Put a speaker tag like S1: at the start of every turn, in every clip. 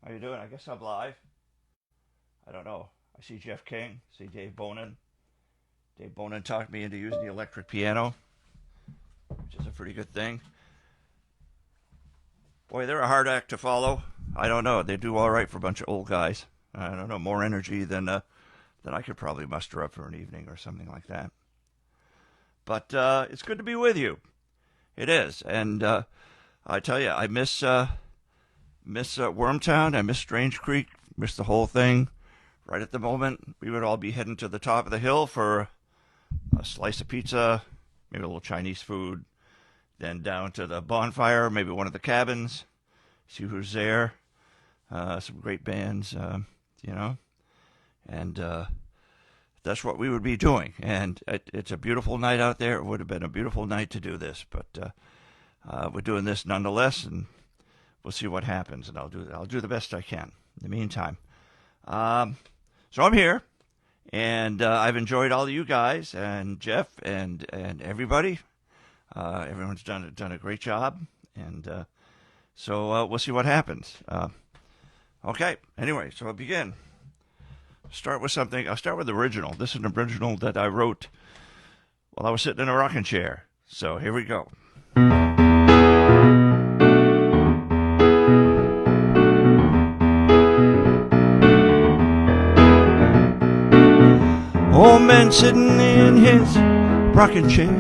S1: How you doing? I guess I'm live. I don't know. I see Jeff King. See Dave Bonin. Dave Bonin talked me into using the electric piano, which is a pretty good thing. Boy, they're a hard act to follow. I don't know. They do all right for a bunch of old guys. I don't know. More energy than I could probably muster up for an evening or something like that. But it's good to be with you. It is. And I tell you, I miss Wormtown. I miss Strange Creek. Miss the whole thing. Right at the moment, we would all be heading to the top of the hill for a slice of pizza, maybe a little Chinese food, then down to the bonfire, maybe one of the cabins, see who's there. Some great bands, and that's what we would be doing. And it's a beautiful night out there. It would have been a beautiful night to do this, but we're doing this nonetheless, and we'll see what happens. And I'll do the best I can in the meantime. So I'm here, and I've enjoyed all of you guys and Jeff and everybody. Everyone's done a great job, and so we'll see what happens. Okay. Anyway, so I'll begin. Start with something. I'll start with the original. This is an original that I wrote while I was sitting in a rocking chair. So here we go. Old man sitting in his rocking chair.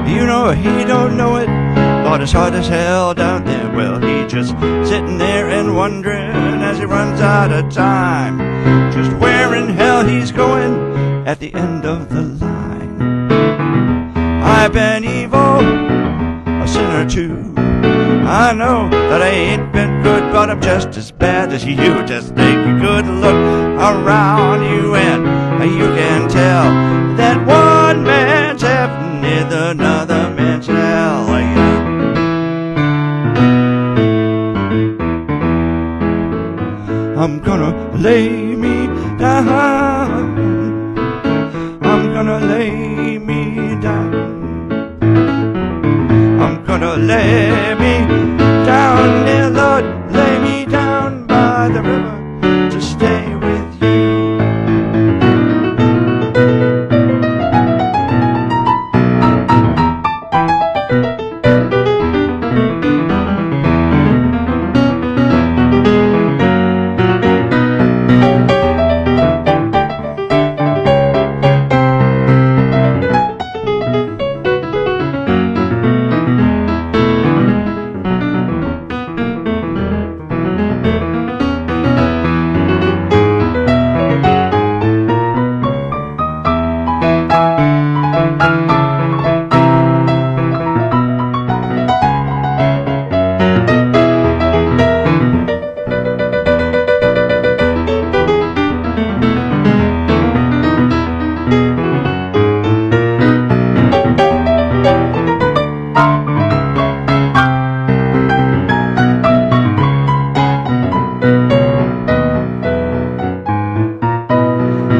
S1: You know he don't know it. Thought it's hard as hell down there. Well, he just sitting there and wondering as he runs out of time, just where in hell he's going at the end of the line. I've been evil, a sinner too. I know that I ain't been good, but I'm just as bad as you. Just take a good look around you and you can tell that one man's heaven is another man's hell. Yeah. I'm gonna lay me down. I'm gonna lay me down. I'm gonna lay me down, dear Lord, lay me down by the river to stay with you.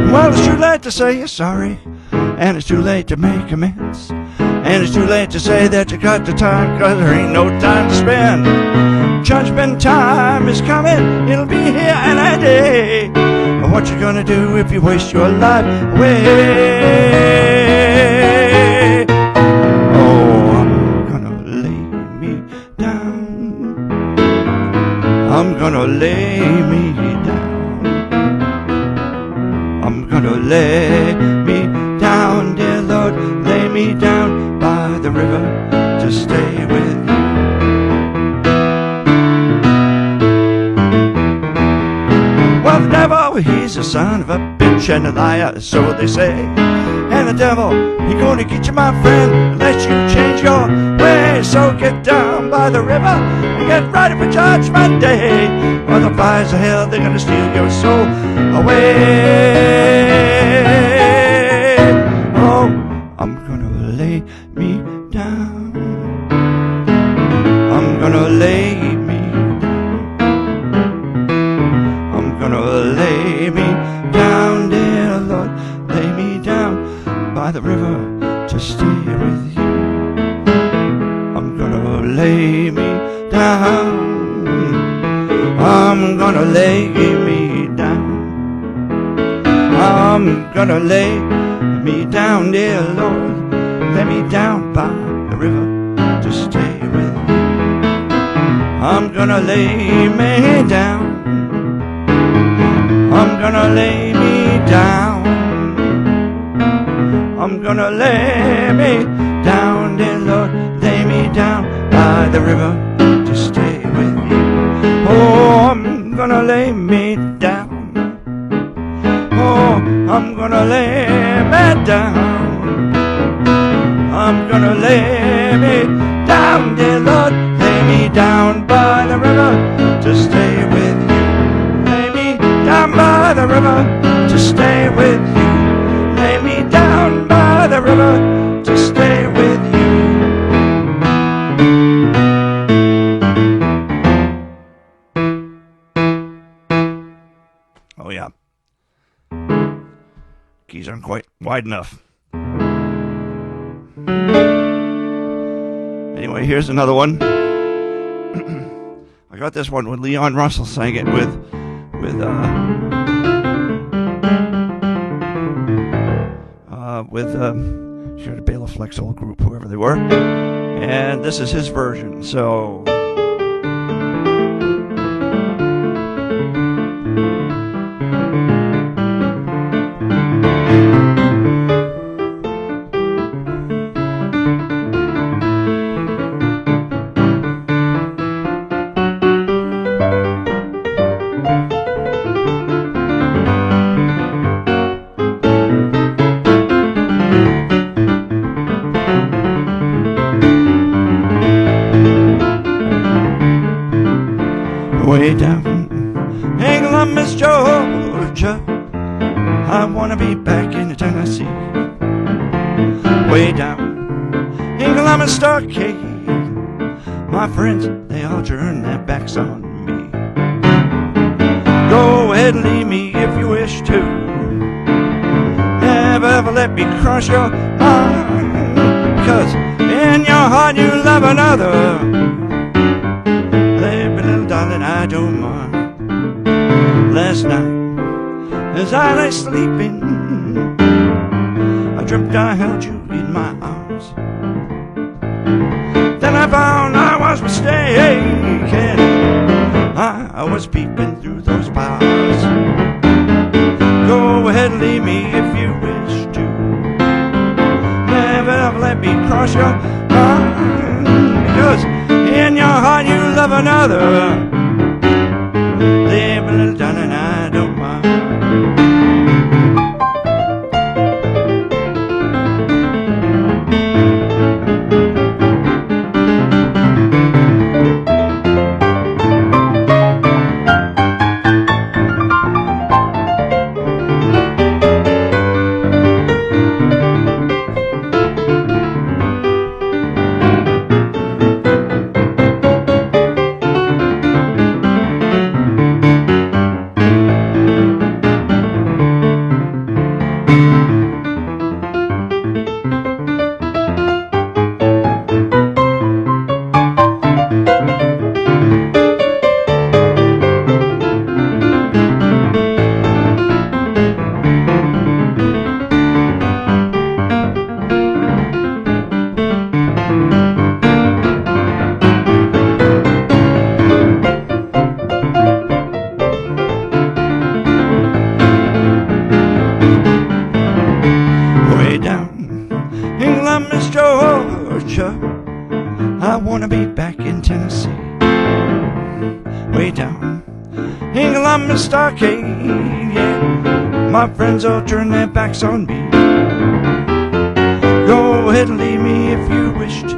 S1: Well, it's too late to say you're sorry, and it's too late to make amends, and it's too late to say that you got the time, 'cause there ain't no time to spend. Judgment time is coming, it'll be here any day. What you gonna do if you waste your life away? Oh, I'm gonna lay me down. I'm gonna lay me down. I'm gonna lay me down, dear Lord, lay me down by the river to stay with you. Well, the devil, he's a son of a bitch and a liar, so they say. And the devil, he gonna get you, my friend, unless you change your ways. So get down by the river and get ready for Judgment Day. Or the fires of hell, they're gonna steal your soul away. Oh, I'm gonna lay me down. I'm gonna lay me down. I'm gonna lay me down, dear Lord, lay me down by the river to stay with you. I'm gonna lay me down. I'm I'm gonna lay me down. I'm gonna lay me down, dear Lord. Lay me down by the river to stay with you. I'm gonna lay me down. I'm gonna lay me down. I'm gonna lay me down, dear Lord. Lay me down by the river to stay with you. Oh, I'm gonna lay me down. Oh, I'm gonna lay me down. I'm gonna lay me down, dear Lord. Lay me down by the river to stay with you. Lay me down by the river to stay with you. Lay me down by the river to stay with you. Oh yeah. Keys aren't quite wide enough. Anyway, here's another one. I got this one when Leon Russell sang it with sure, the Bela Flex old group, whoever they were, and this is his version. So. Way down in Columbus, Georgia, I wanna be back in Tennessee. Way down in Columbus Stockade, my friends, they all turn their backs on me. Go ahead and leave me if you wish to. Never ever let me cross your mind, because in your heart you love another. Darling, I don't mind. Last night, as I lay sleeping, I dreamt I held you in my arms. Then I found I was mistaken. I was peeping through those bars. Go ahead and leave me if you wish to. Never ever let me cross your mind, because in your heart you love another. Live a little down and I don't mind. I wanna be back in Tennessee. Way down in Columbus Stockade, yeah. My friends all turn their backs on me. Go ahead and leave me if you wish to.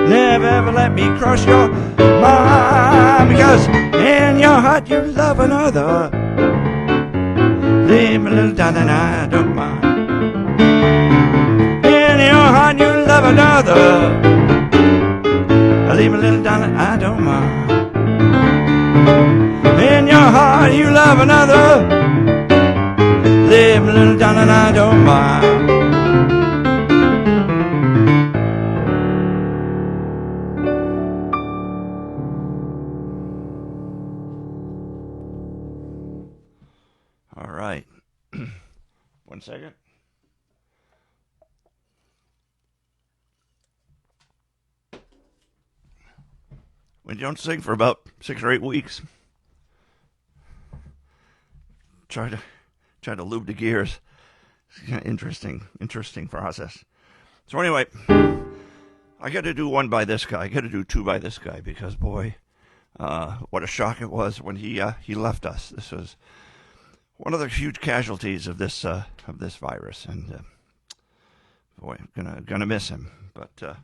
S1: Never ever let me cross your mind, because in your heart you love another. Leave me a little down and I don't mind. In your heart you love another. Leave a little darling, I don't mind. In your heart you love another. Leave a little darling, I don't mind. All right. 1 second. When you don't sing for about 6 or 8 weeks, try to lube the gears. It's kind of interesting process. So anyway, I got to do one by this guy. I got to do 2 by this guy because boy, what a shock it was when he left us. This was one of the huge casualties of this virus, and boy, I'm gonna miss him. But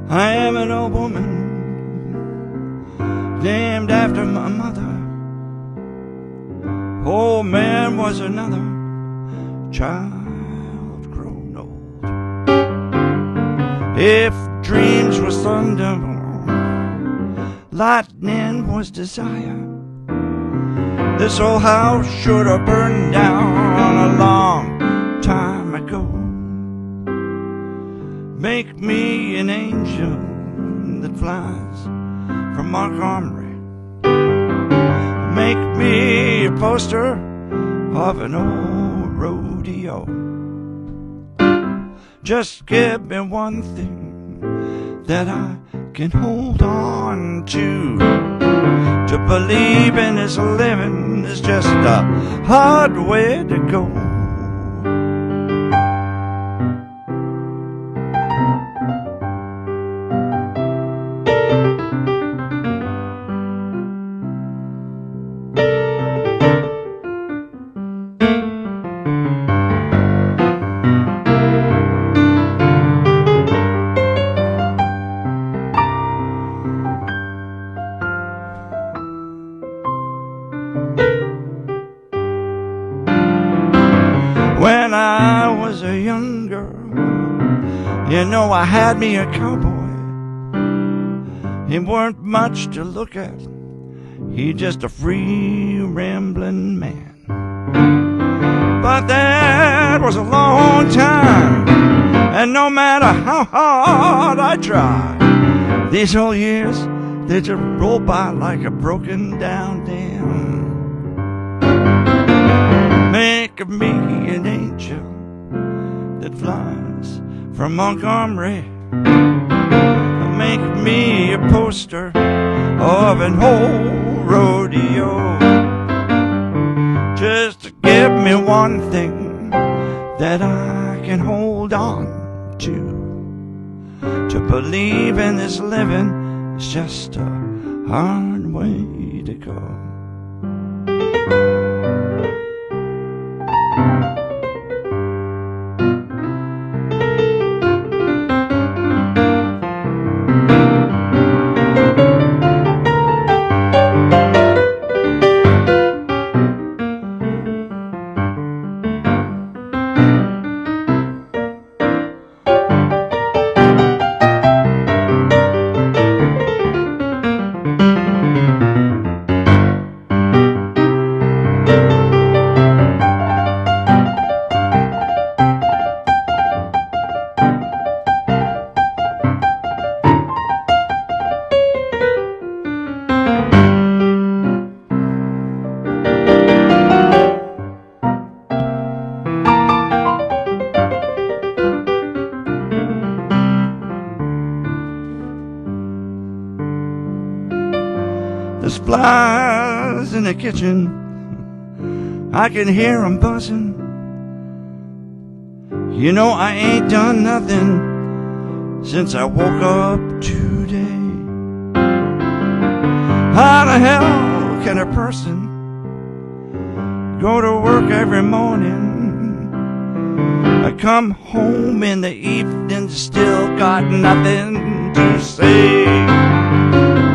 S1: I am an old woman, named after my mother. Old man was another child grown old. If dreams was thunder, lightning was desire, this old house should have burned down a long time ago. Make me an angel that flies from Montgomery. Make me a poster of an old rodeo. Just give me one thing that I can hold on to. To believe in this living is just a hard way to go. When I was a young girl, you know I had me a cowboy. He weren't much to look at, he just a free rambling man. But that was a long time, and no matter how hard I tried, these whole years, they just roll by like a broken down dam. Make me an angel that flies from Montgomery. Make me a poster of an old rodeo. Just to give me one thing that I can hold on to believe in this living is just a hard way to go. There's flies in the kitchen, I can hear 'em buzzing. You know I ain't done nothing since I woke up today. How the hell can a person go to work every morning, I come home in the evening, still got nothing to say?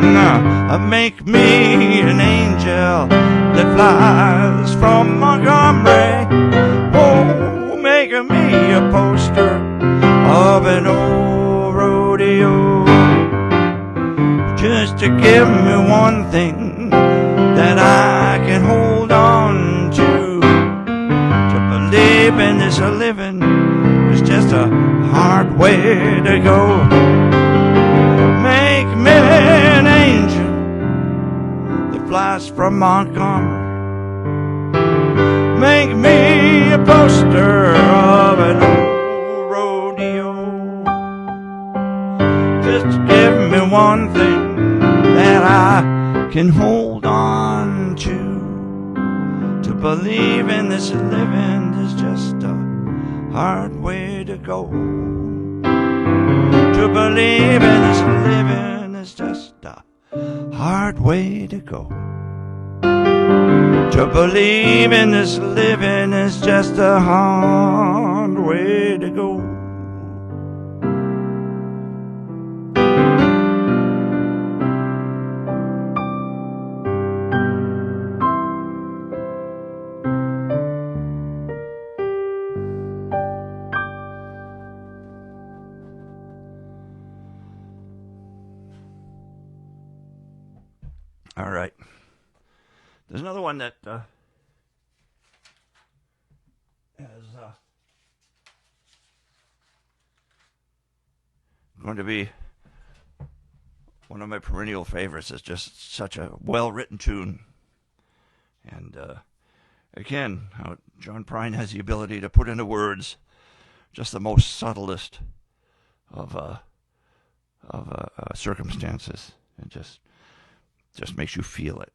S1: Now, make me an angel that flies from Montgomery. Oh, making me a poster of an old rodeo. Just to give me one thing that I can hold on to believe in this living is just a hard way to go. Make me an angel that flies from Montgomery. Make me a poster of an old rodeo. Just give me one thing that I can hold on to believe in this living is just a hard way to go. To believe in this living is just a hard way to go. To believe in this living is just a hard way to go. All right. There's another one that is going to be one of my perennial favorites. It's just such a well-written tune. And again, how John Prine has the ability to put into words just the most subtlest of circumstances. And just makes you feel it.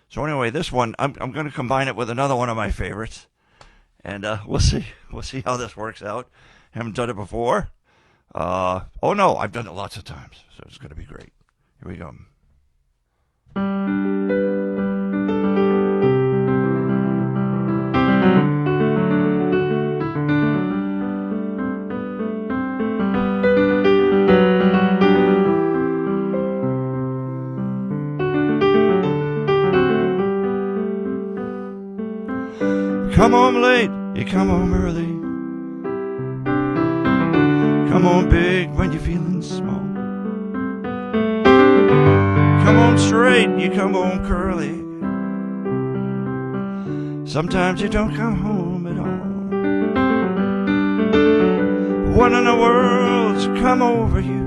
S1: So anyway, this one, I'm going to combine it with another one of my favorites. And we'll see how this works out. Haven't done it before. Oh no, I've done it lots of times. So it's going to be great. Here we go. Come home late, you come home early. Come home big when you're feeling small. Come home straight, you come home curly. Sometimes you don't come home at all. What in the world's come over you?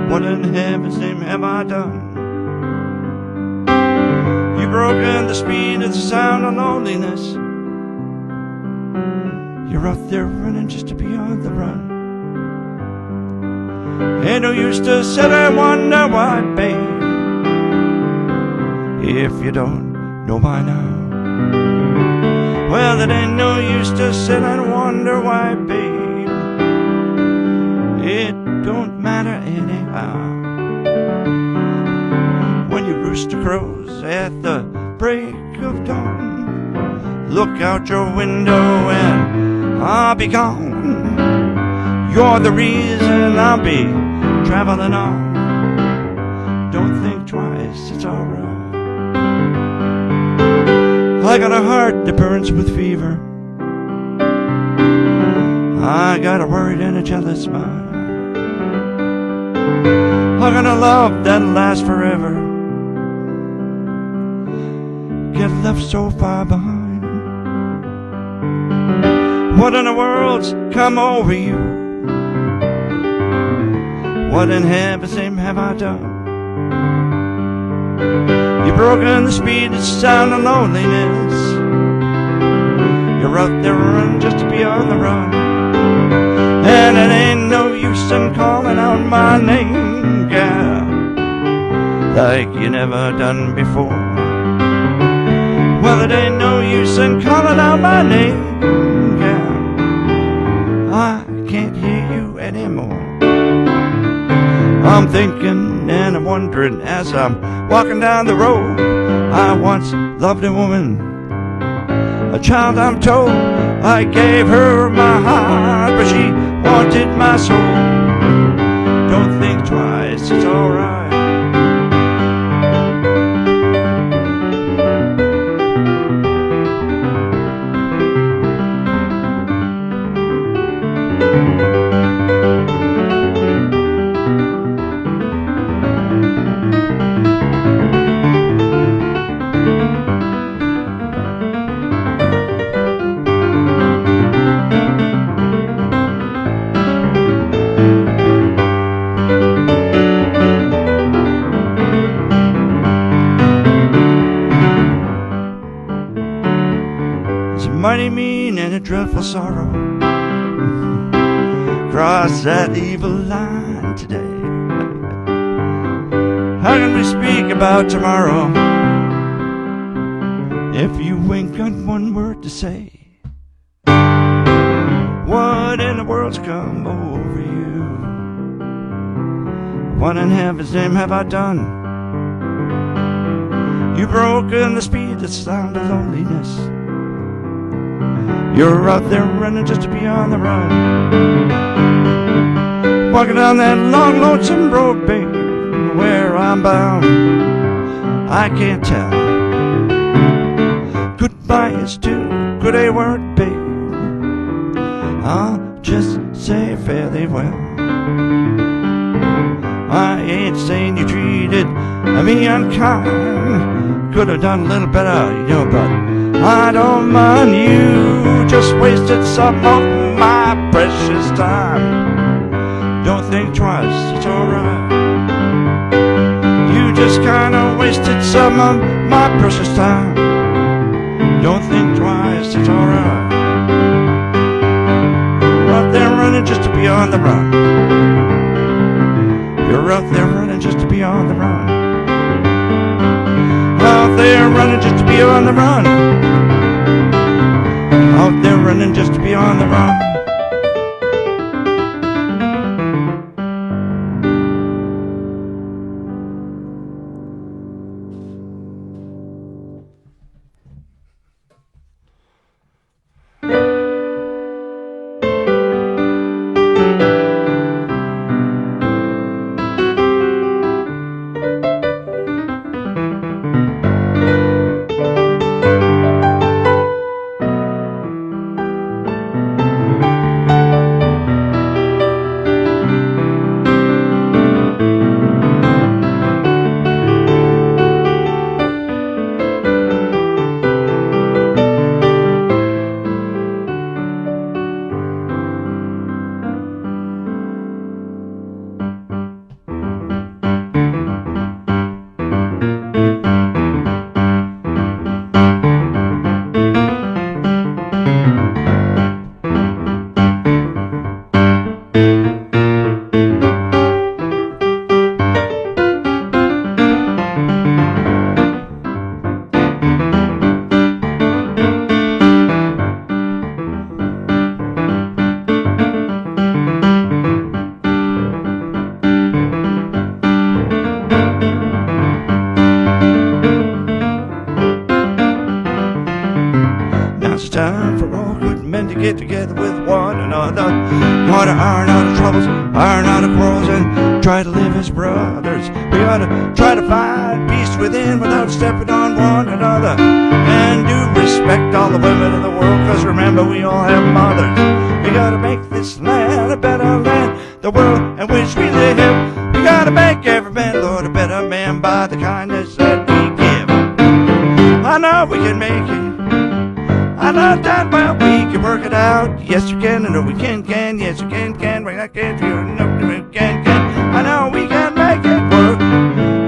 S1: What in heaven's name have I done? Broken the speed of the sound of loneliness. You're out there running just to be on the run. Ain't no use to sit and wonder why, babe, if you don't know by now. Well, it ain't no use to sit and wonder why, babe, it don't matter anyhow. When you rooster crows at the break of dawn, look out your window and I'll be gone. You're the reason I'll be traveling on. Don't think twice, it's alright. I got a heart that burns with fever. I got a worried and a jealous mind. I got a love that lasts forever. Get left so far behind. What in the world's come over you? What in heaven's name have I done? You've broken the speed, it's the sound of loneliness. You're out there running just to be on the run. And it ain't no use in calling out my name, gal, like you never done before. Well, it ain't no use in calling out my name, gal, I can't hear you anymore. I'm thinking and I'm wondering as I'm walking down the road. I once loved a woman, a child I'm told. I gave her my heart, but she wanted my soul. Don't think twice, it's alright. dreadful sorrow. Cross that evil line today. How can we speak about tomorrow if you ain't got one word to say? What in the world's come over you? What in heaven's name have I done? You've broken the speed that's down to loneliness. You're out there running just to be on the run. Walking down that long, lonesome road, babe, where I'm bound, I can't tell. Goodbye is too good a word, babe. I'll just say fare thee well. I ain't saying you treated me unkind. Could have done a little better, you know, but I don't mind. You just wasted some of my precious time. Don't think twice, it's alright. You just kinda wasted some of my precious time. Don't think twice, it's alright. You're out there running just to be on the run. You're out there running just to be on the run. Out there running just to be on the run. Out there running just to be on the run. Time for all good men to get together with one another. You ought to iron out our troubles, iron out our quarrels, and try to live as brothers. We ought to try to find peace within without stepping on one another. And do respect all the women of the world, cause remember we all have mothers. We gotta make this land a better land, the world in which we live. We gotta make every man, Lord, a better man by the kindness that we give. I know we can make it. I know that well we can work it out. Yes, you can. I know we can. Yes, you can. We can't. You know we can. I know we can make it work.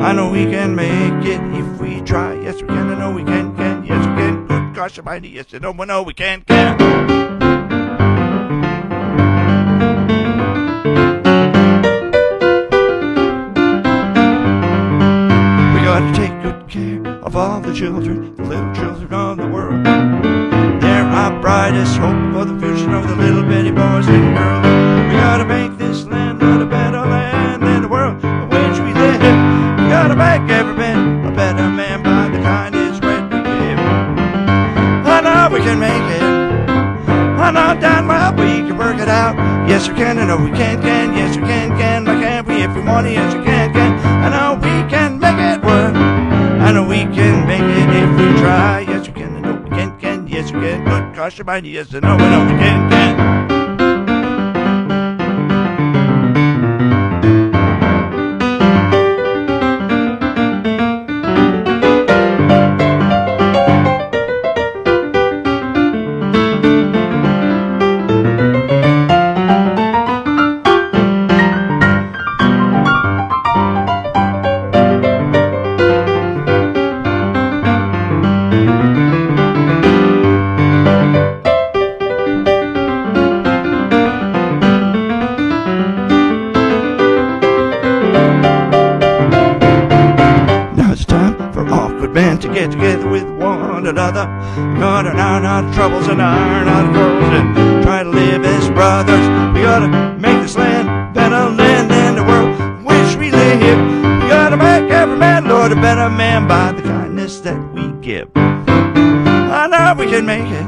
S1: I know we can make it if we try. Yes, we can. I know we can. Yes, we can. Good gosh almighty. Yes, I know we can. We gotta take good care of all the children, the little children of the world. Our brightest hope for the future of the little bitty boys and girls. We gotta make this land a better land than the world in which we live. We gotta make every man a better man by the kindness that we give. I know we can make it. I know damn well we can work it out. Yes, we can. I know we can. Yes, we can. Why can't we if we want it? Yes, we can. I know we can make it work. I know we can make it if we try. Yes, we can. I know we can. Yes, we can. Good gosh almighty. Yes, I know we can. band to get together with one another. Gotta iron our troubles and iron our quarrels and try to live as brothers. We gotta make this land better land than the world in which we live. We gotta make every man, Lord, a better man by the kindness that we give. I know we can make it.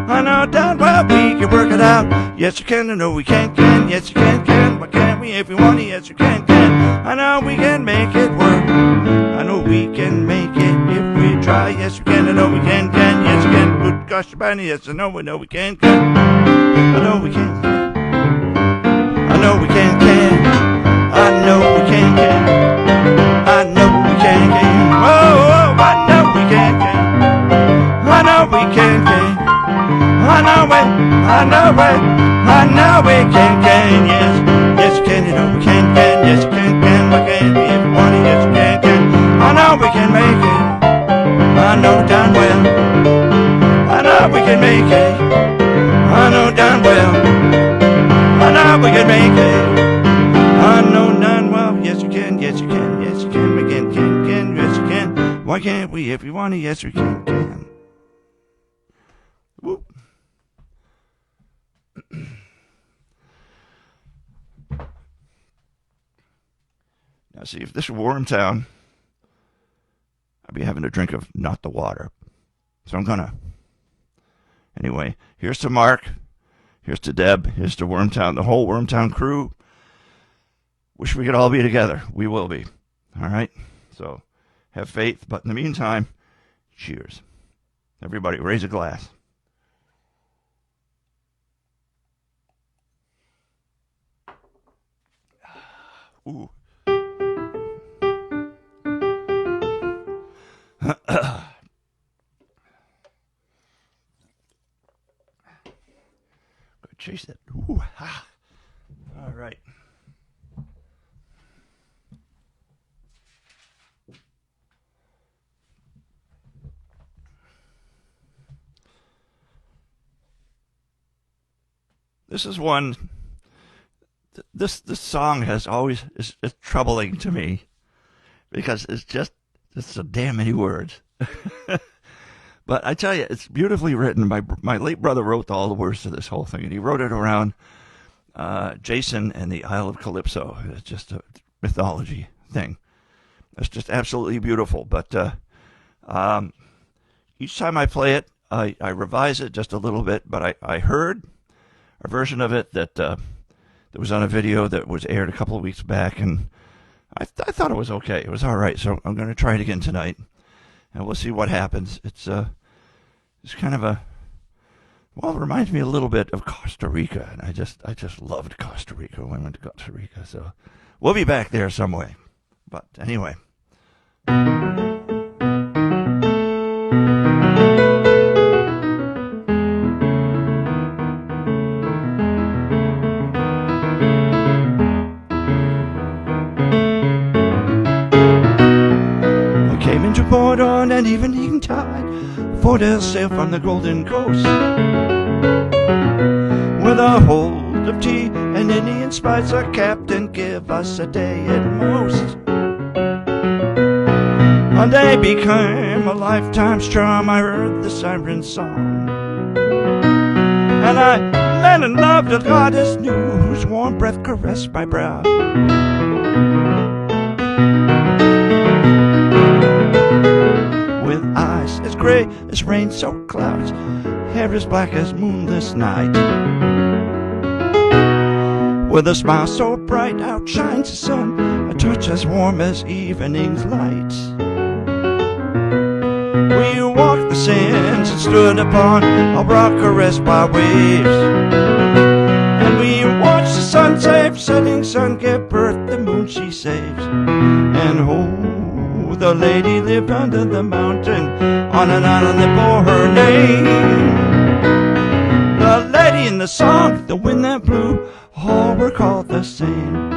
S1: I know darn well we can work it out. Yes, you can. I know we can. Yes, you can. Why can't we if we want it? Yes, you can. I know we can make it work. I know we can make it if we try. Yes, you can. I know we can. Yes, you can. Good gosh, about it. Yes, I know we can. I know we can. I know we can. I know we can. I know we can. Oh, I know we can. I know we can. I know we can, yes you can, you know we can, yes you can, why can't we if we want it, yes you can, I know we can make it, I know darn well, I know we can make it, I know darn well, I know we can make it, I know darn well, yes you can, yes you can, yes you can, we can, yes you can, why can't we if we want it, yes we can. Whoop. Now, see, if this were Wormtown, I'd be having a drink of not the water. So I'm gonna. Anyway, here's to Mark. Here's to Deb. Here's to Wormtown, the whole Wormtown crew. Wish we could all be together. We will be. All right? So have faith. But in the meantime, cheers. Everybody, raise a glass. Ooh. Chase that. Ooh, ah. All right. This is one. This song has always is troubling to me because it's so damn many words. But I tell you, it's beautifully written. My late brother wrote all the words to this whole thing, and he wrote it around Jason and the Isle of Calypso. It's just a mythology thing. It's just absolutely beautiful. But each time I play it, I revise it just a little bit. But I heard a version of it that was on a video that was aired a couple of weeks back, and I thought it was okay. It was all right. So I'm going to try it again tonight, and we'll see what happens. It's kind of it reminds me a little bit of Costa Rica, and I just loved Costa Rica when I went to Costa Rica. So we'll be back there some way. But anyway. I came into port on an evening tide, for to sail from the Golden Coast, with a hold of tea and Indian spice. Our captain give us a day at most. A day became a lifetime's charm. I heard the siren song, and I met and loved a goddess new, whose warm breath caressed my brow. With eyes as gray as rain-soaked clouds, hair as black as moonless night, with a smile so bright outshines the sun, a touch as warm as evening's light. We walked the sands and stood upon a rock caressed by waves, and we watched the sun save, setting sun give birth, the moon she saves. And oh, the lady lived under the mountain on an island that bore her name. The lady in the song, the wind that blew, all were called the same.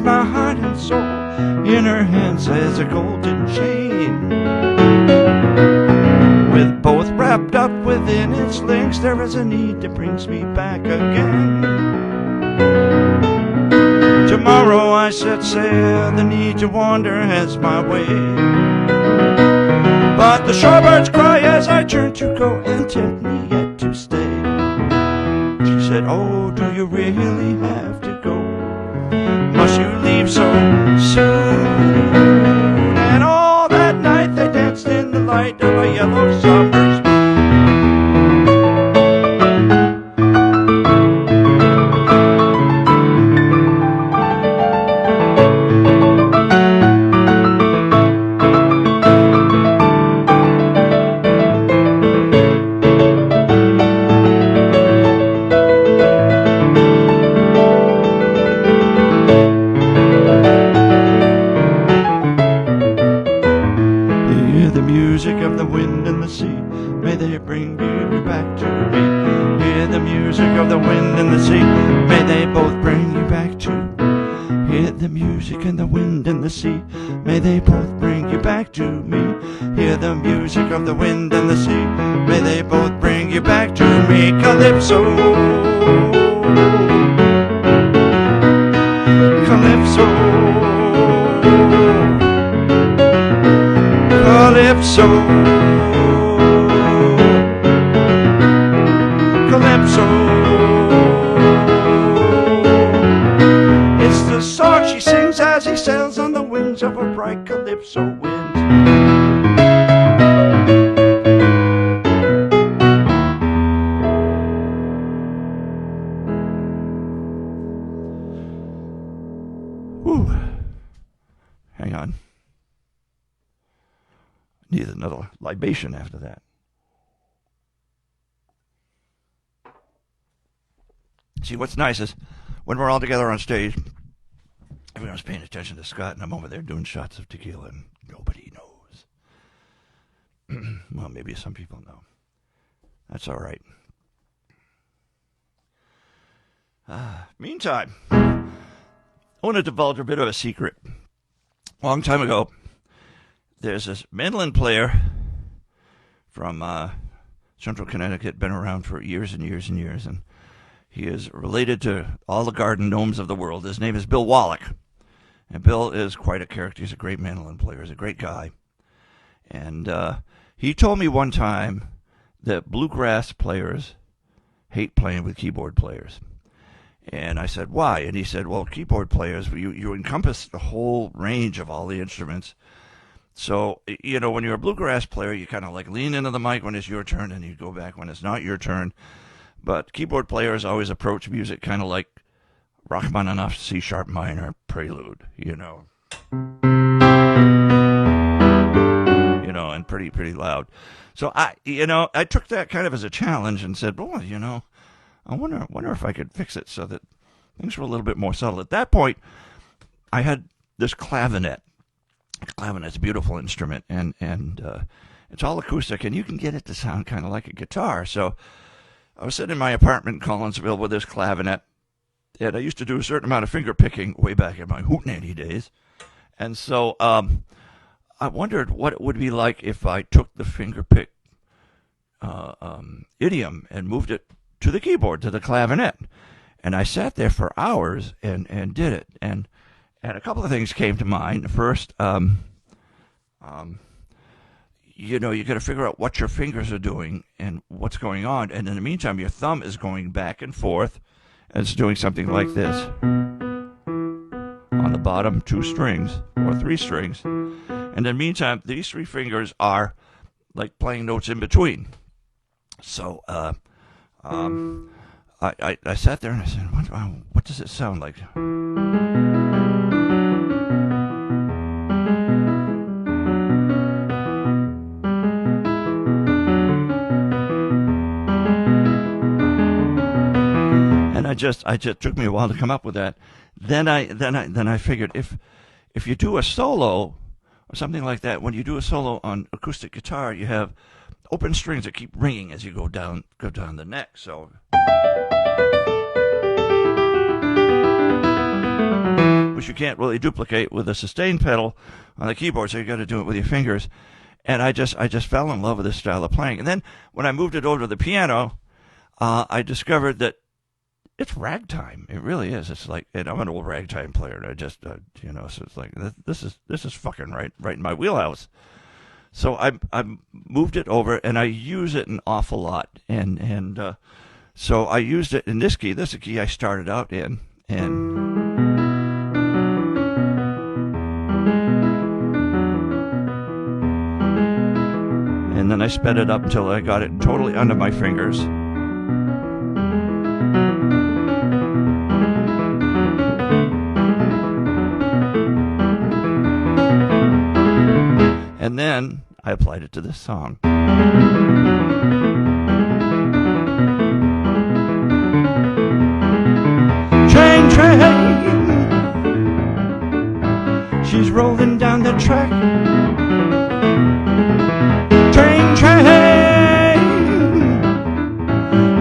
S1: my heart and soul. In her hands is a golden chain, with both wrapped up within its links. There is a need that brings me back again. Tomorrow I set sail, the need to wander has my way. But the shorebirds cry as I turn to go, and tempt me yet to stay. She said, oh, do you really have to go? Must you leave so soon? And all that night they danced in the light of a yellow summer's moon. May they both bring you back to me. Hear the music of the wind and the sea. May they both bring you back to me. Calypso, calypso, calypso, calypso. It's the song she sings as he sails on the wings of a bright calypso wind. Whew. Hang on. Need another libation after that. See, what's nice is when we're all together on stage, everyone's paying attention to Scott, and I'm over there doing shots of tequila, and nobody knows. Well, maybe some people know. That's all right. Meantime, I want to divulge a bit of a secret. A long time ago, there's this mandolin player from Central Connecticut, been around for years and years and years, and he is related to all the garden gnomes of the world. His name is Bill Wallach. And Bill is quite a character. He's a great mandolin player. He's a great guy. And he told me one time that bluegrass players hate playing with keyboard players. And I said, why? And he said, well, keyboard players, you encompass the whole range of all the instruments. So, you know, when you're a bluegrass player, you kind of like lean into the mic when it's your turn, and you go back when it's not your turn. But keyboard players always approach music kind of like Rachmaninoff's C-sharp minor prelude, you know, and pretty loud. So I took that kind of as a challenge and said, boy, I wonder if I could fix it so that things were a little bit more subtle. At that point, I had this clavinet. Clavinet's a beautiful instrument, and it's all acoustic, and you can get it to sound kind of like a guitar. So I was sitting in my apartment in Collinsville with this clavinet, and I used to do a certain amount of finger picking way back in my hootenanny days. And so I wondered what it would be like if I took the finger pick idiom and moved it to the keyboard, to the clavinet. And I sat there for hours and did it. And a couple of things came to mind. First, you got to figure out what your fingers are doing and what's going on. And in the meantime, your thumb is going back and forth. And it's doing something like this. On the bottom 2 strings, or 3 strings. And in the meantime, these 3 fingers are like playing notes in between. So I sat there and I said, what does it sound like? And it just took me a while to come up with that. Then I figured if you do a solo or something like that, when you do a solo on acoustic guitar, you have open strings that keep ringing as you go down the neck. So which you can't really duplicate with a sustain pedal on the keyboard, so you got to do it with your fingers. And I just fell in love with this style of playing. And then when I moved it over to the piano, I discovered that it's ragtime. It really is. It's like, and I'm an old ragtime player, and I just, so it's like this is fucking right in my wheelhouse. So I moved it over, and I use it an awful lot, and so I used it in this key. This is a key I started out in, and then I sped it up until I got it totally under my fingers. And then I applied it to this song. Train, she's rolling down the track. Train,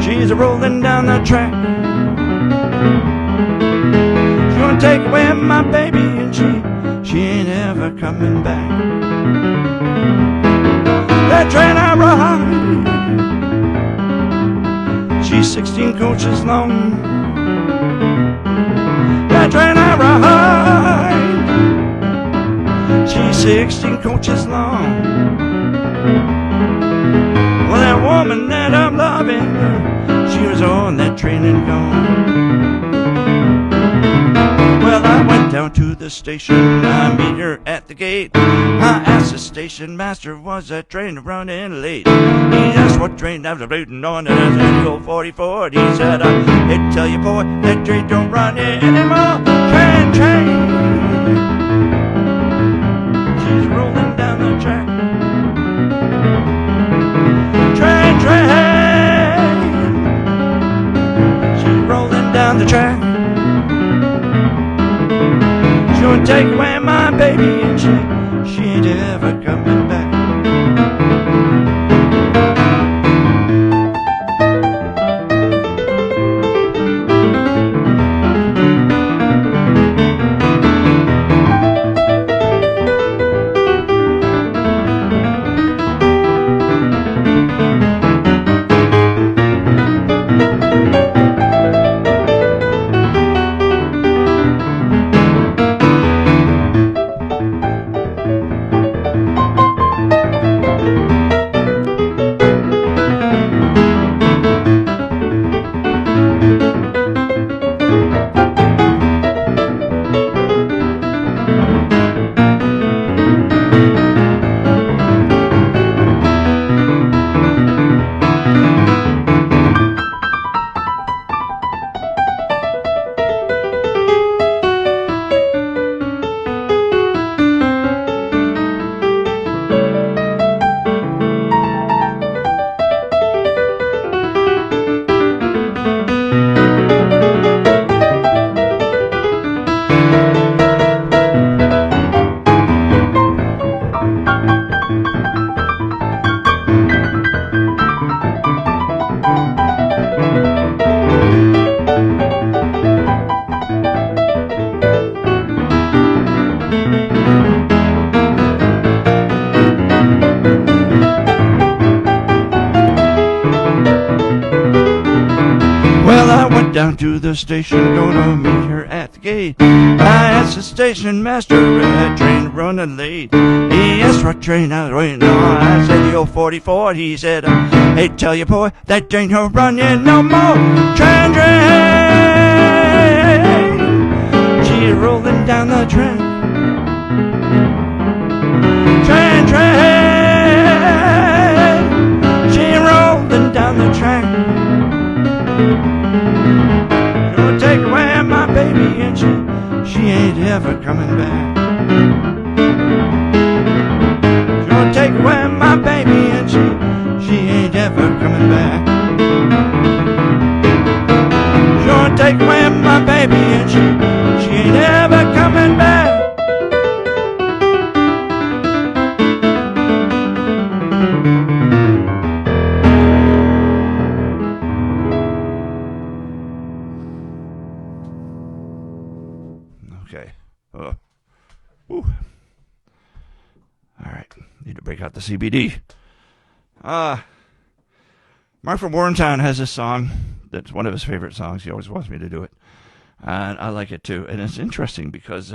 S1: she's rolling down the track. She's gonna take away my baby, and she ain't ever coming back. That train I ride, she's 16 coaches long. That train I ride, she's 16 coaches long. Well, that woman that I'm loving, she was on that train and gone. Well, I went down to the station, I meet her at the gate. I asked the station master, was that train running late? He asked what train I was waiting on, and I said, old 44. He said, I hate to tell you, boy, that train don't run anymore. Train, she's rolling down the track. Train, she's rolling down the track. She's gonna take away my baby, and she ain't ever coming back. Down to the station, gonna meet her at the gate. I asked the station master, that train running late. He asked what train I was waiting on. I said the old 44. He said, I hate to tell you, boy, that train don't run yet no more. Train, she's rolling down the track. Train, she's rolling down the track. Gonna take away my baby, and she ain't ever coming back. Gonna take away my baby, and she ain't ever coming back. Gonna take away my baby, and she ain't ever coming back. Okay. CBD. Mark from Warrentown has this song that's one of his favorite songs. He always wants me to do it. And I like it too. And it's interesting because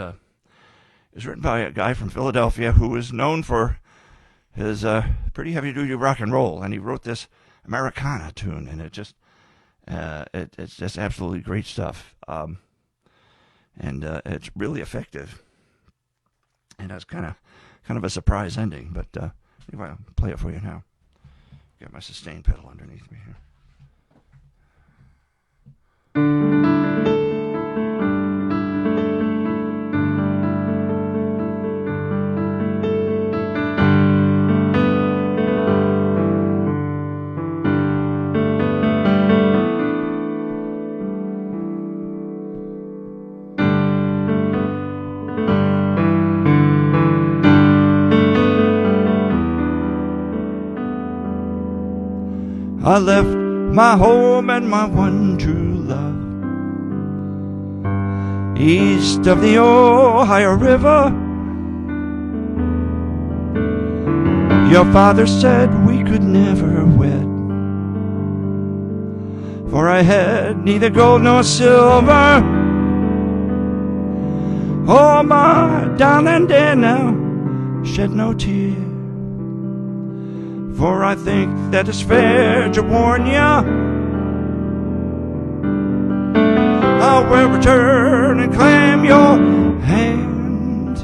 S1: it's written by a guy from Philadelphia who is known for his pretty heavy-duty rock and roll. And he wrote this Americana tune, and it's just absolutely great stuff. And it's really effective. And that's kind of a surprise ending. But anyway, I'll play it for you now. Got my sustain pedal underneath me here. I left my home and my one true love east of the Ohio River. Your father said we could never wed, for I had neither gold nor silver. Oh, my darling dear, now shed no tear, for I think that it's fair to warn ya. I will return and claim your hand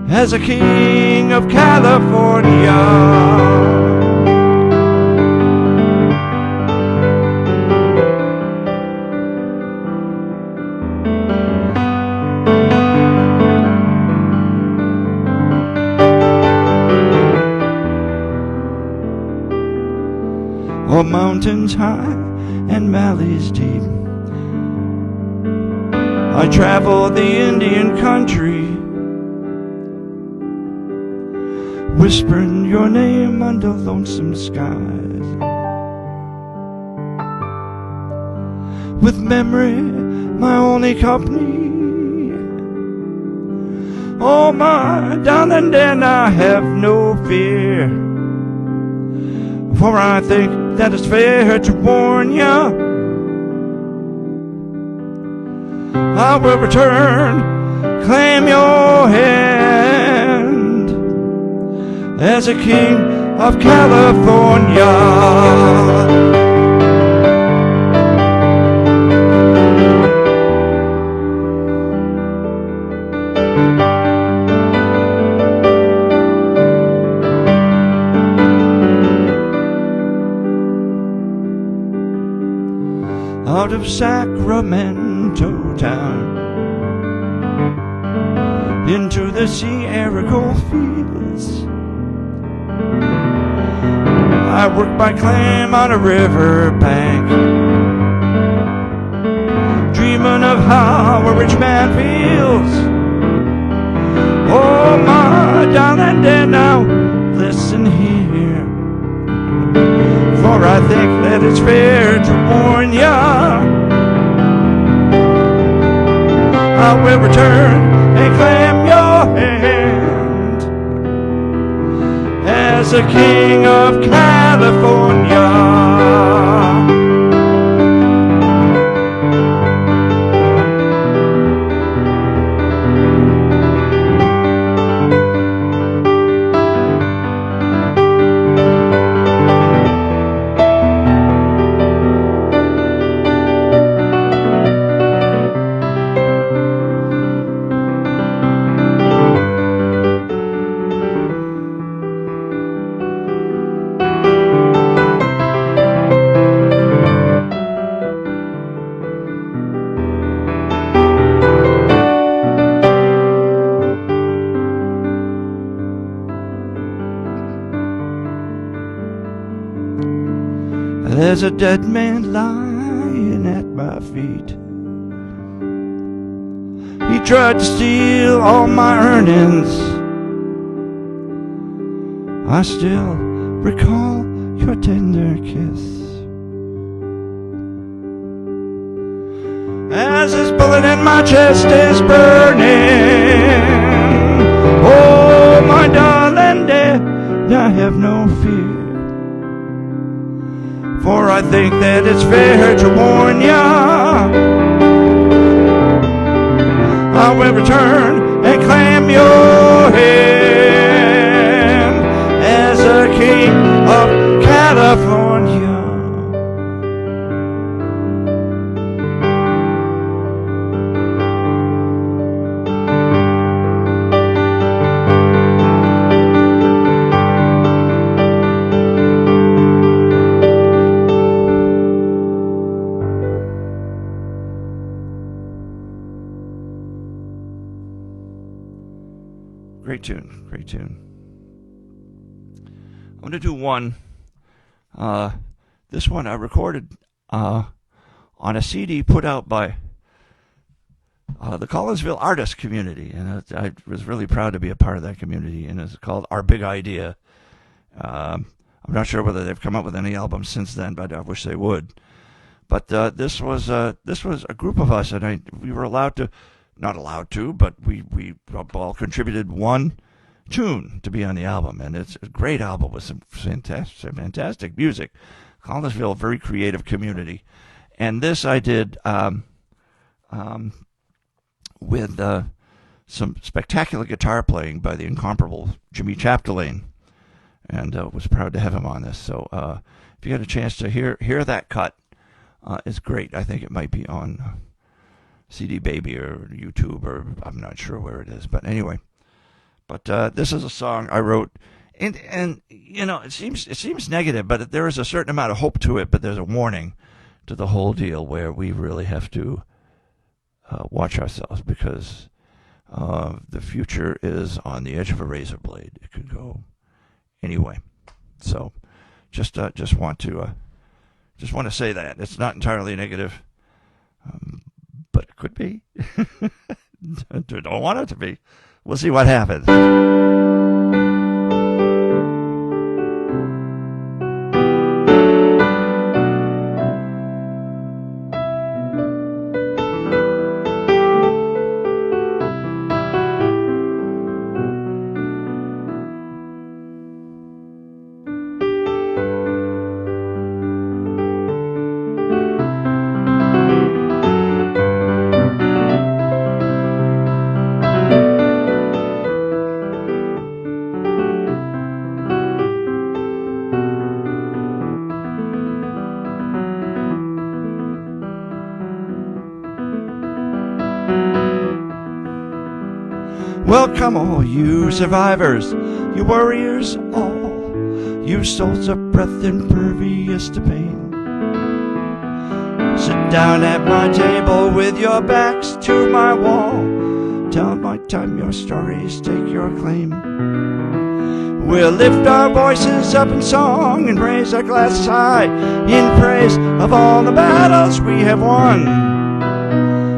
S1: as a king of California. Oh, mountains high and valleys deep, I travel the Indian country, whispering your name under lonesome skies. With memory, my only company. Oh, my darling, then I have no fear, for I think that it's fair to warn ya. I will return, claim your hand as a king of California. Out of Sacramento town into the Sierra Gold fields, I work my claim on a river bank, dreaming of how a rich man feels. Oh, my darling, dear, now listen here, for I think that it's fair to warn ya. I will return and claim your hand as a king of California. There's a dead man lying at my feet. He tried to steal all my earnings. I still recall your tender kiss as this bullet in my chest is burning. Oh, my darling, I have no fear. For I think that it's fair to warn ya, I will return and claim your hand as a king of California. Great tune, great tune. I'm going to do one. This one I recorded on a CD put out by the Collinsville artist community, and I was really proud to be a part of that community, and it's called Our Big Idea. I'm not sure whether they've come up with any albums since then, but I wish they would. But this was a group of us, and we were not allowed to, but we all contributed one tune to be on the album, and it's a great album with some fantastic music. Collinsville, a very creative community, and this I did with some spectacular guitar playing by the incomparable Jimmy Chapdelaine, and was proud to have him on this. So if you get a chance to hear that cut, it's great. I think it might be on CD Baby or YouTube, or I'm not sure where it is, but anyway. But this is a song I wrote, and you know, it seems negative, but there is a certain amount of hope to it. But there's a warning to the whole deal where we really have to watch ourselves, because the future is on the edge of a razor blade. It could go anyway. So just want to say that it's not entirely negative. But it could be. Don't want it to be. We'll see what happens. Welcome all you survivors, you warriors all, you souls of breath impervious to pain. Sit down at my table with your backs to my wall. Tell my time your stories, take your claim. We'll lift our voices up in song and raise our glasses high in praise of all the battles we have won.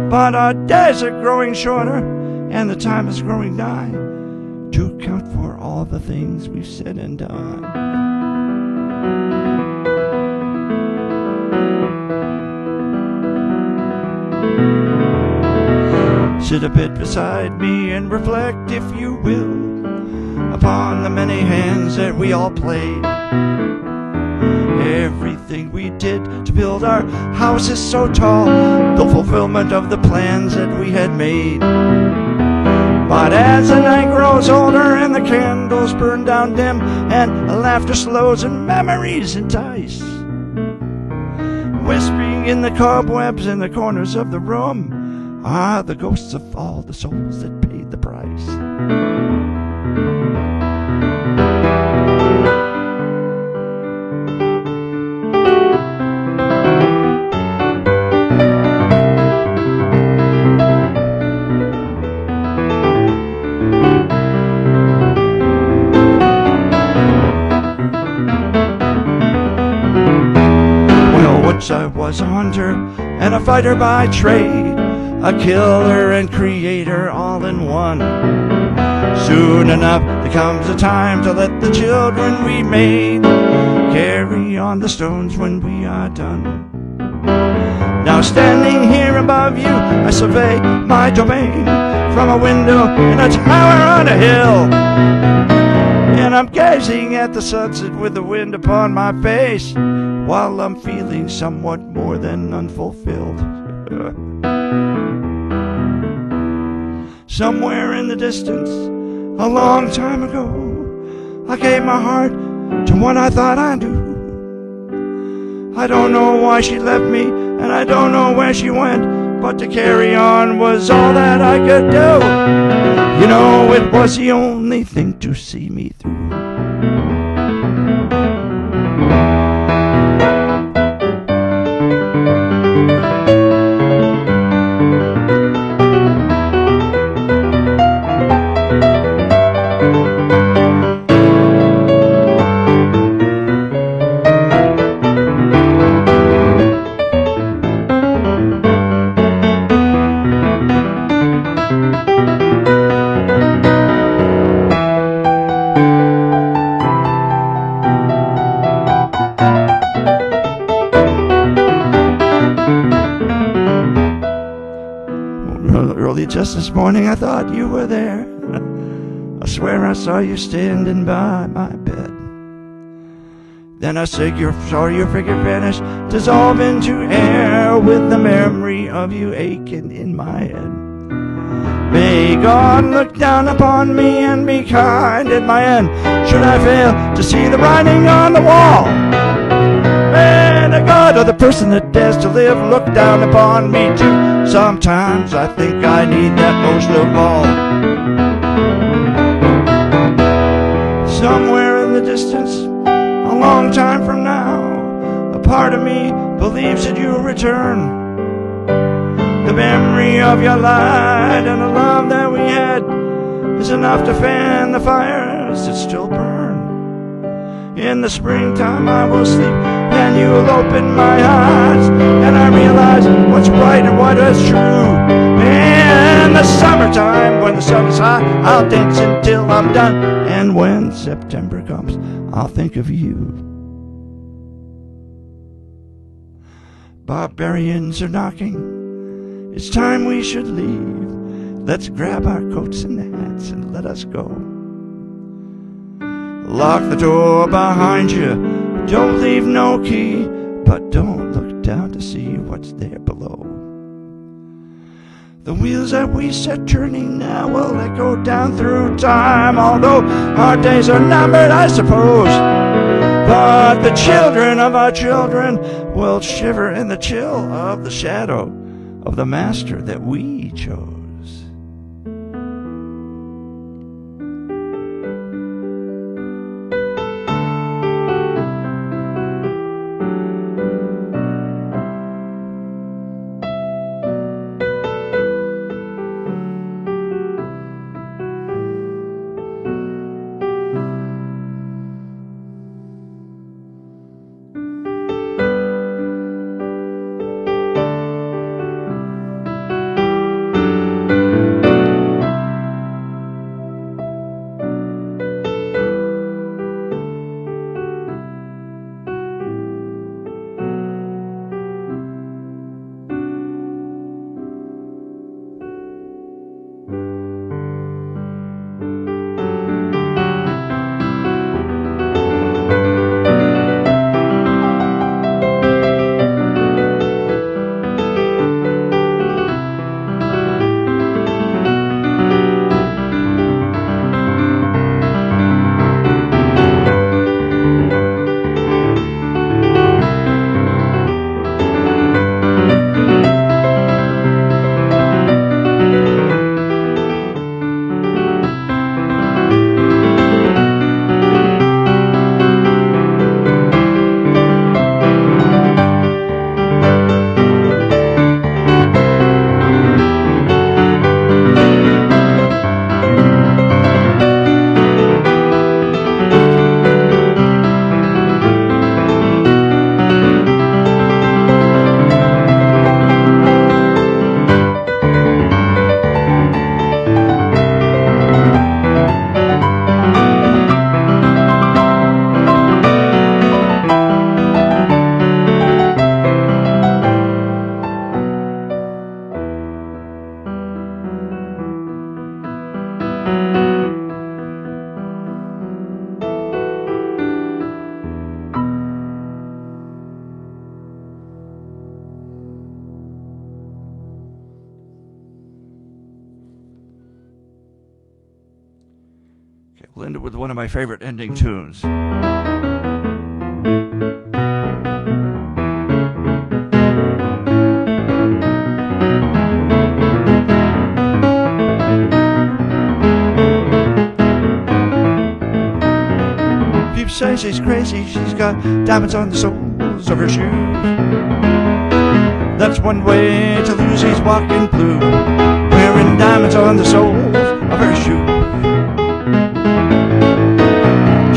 S1: But our days are growing shorter, and the time is growing nigh to account for all the things we've said and done. Sit a bit beside me and reflect, if you will, upon the many hands that we all played. Everything we did to build our houses so tall, the fulfillment of the plans that we had made. But as the night grows older and the candles burn down dim, and laughter slows and memories entice, whispering in the cobwebs in the corners of the room are the ghosts of all the souls that paid the price. I was a hunter and a fighter by trade, a killer and creator all in one. Soon enough there comes a time to let the children we made carry on the stones when we are done. Now standing here above you, I survey my domain from a window in a tower on a hill. And I'm gazing at the sunset with the wind upon my face, while I'm feeling somewhat more than unfulfilled. Somewhere in the distance, a long time ago, I gave my heart to one I thought I knew. I don't know why she left me, and I don't know where she went, but to carry on was all that I could do. You know, it was the only thing to see me through. Early just this morning I thought you were there. I swear I saw you standing by my bed. Then I saw your figure vanish, dissolve into air, with the memory of you aching in my head. May God look down upon me and be kind at my end, should I fail to see the writing on the wall. May the God or the person that dares to live look down upon me too. Sometimes I think I need that most of all. Somewhere in the distance, a long time from now, a part of me believes that you'll return. The memory of your light and the love that we had is enough to fan the fires that still burn. In the springtime I will sleep, and you will open my eyes, and I realize what's right and what is true. In the summertime, when the sun is high, I'll dance until I'm done, and when September comes, I'll think of you. Barbarians are knocking, it's time we should leave. Let's grab our coats and hats and let us go. Lock the door behind you, don't leave no key, but don't look down to see what's there below. The wheels that we set turning now will echo down through time, although our days are numbered, I suppose. But the children of our children will shiver in the chill of the shadow of the master that we chose. We'll end it with one of my favorite ending tunes. People say she's crazy, she's got diamonds on the soles of her shoes. That's one way to lose these walking blue, wearing diamonds on the soles of her shoes.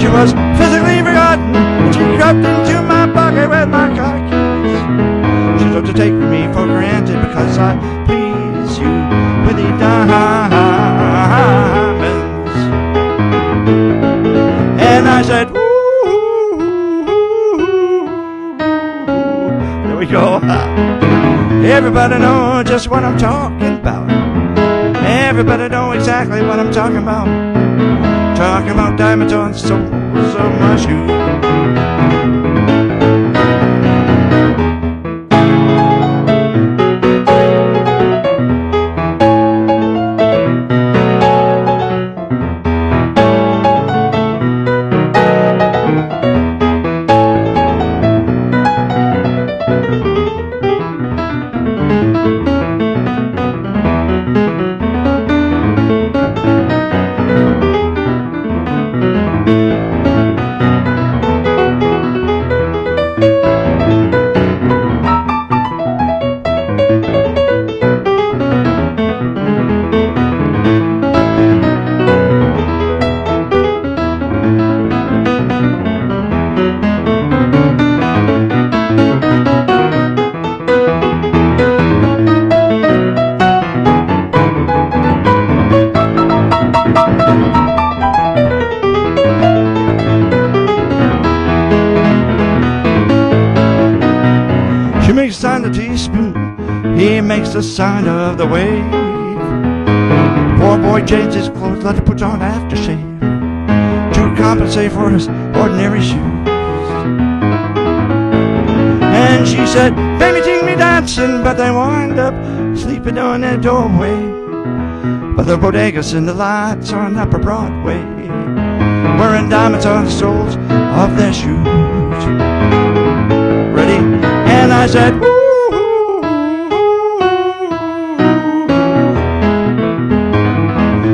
S1: She was physically forgotten, and she crept into my pocket with my car keys. She loved to take me for granted because I please you with the diamonds. And I said, there we go. Everybody know just what I'm talking about. Everybody know exactly what I'm talking about. Talking about diamonds on the soles of my shoes. She makes the sign of the teaspoon, he makes the sign of the wave. Poor boy changed his clothes, let her put on aftershave to compensate for his ordinary shoes. And she said, baby, take me dancing, but they wind up sleeping on their doorway by the bodegas and the lights on Upper Broadway, wearing diamonds on the soles of their shoes. Ready? And I said, ooh.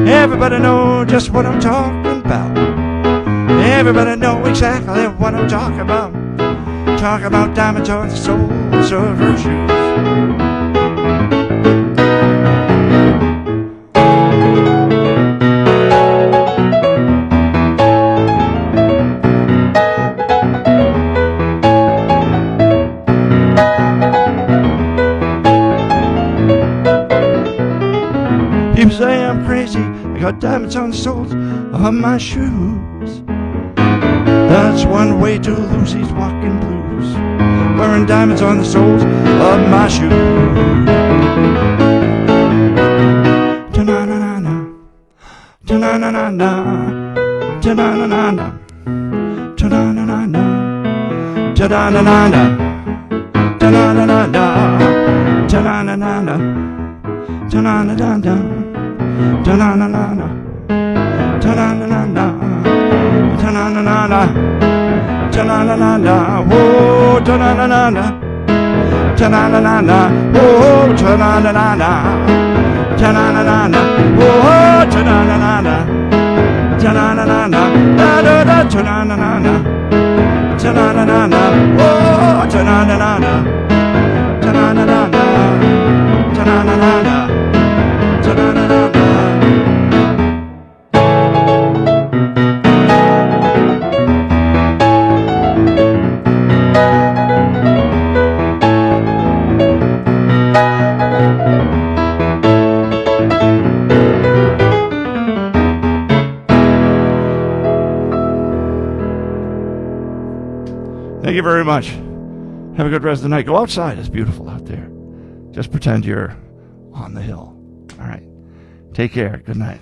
S1: Everybody know just what I'm talking about. Everybody know exactly what I'm talking about. Talking about diamonds on the soles of her shoes. People say I'm crazy, I got diamonds on the soles of my shoes. That's one way to lose these walking blues, wearing diamonds on the soles of my shoes. Ta-na-na-na-na, ta-na-na-na-na, ta-na-na-na-na, ta-na-na-na-na, ta-na-na-na-na, ta-na-na-na-na, ta-na-na-na-na, ta-na-na-na-na, ta-na-na-na-na, ta-na-na-na-na, ta-na-na-na-na, ta-na-na-na-na, whoa, ta-na-na-na-na, ta-na-na-na-na, whoa, ta-na-na-na-na, ta-na-na-na-na, whoa, ta-na-na-na-na, ta-na-na-na-na, da-da-da, ta-na-na-na-na, ta-na-na-na-na, whoa, ta-na-na-na-na, ta-na-na-na-na, ta-na-na-na-na, ta-na-na-na-na. Thank you very much. Have a good rest of the night. Go outside. It's beautiful out there. Just pretend you're on the hill. All right. Take care. Good night.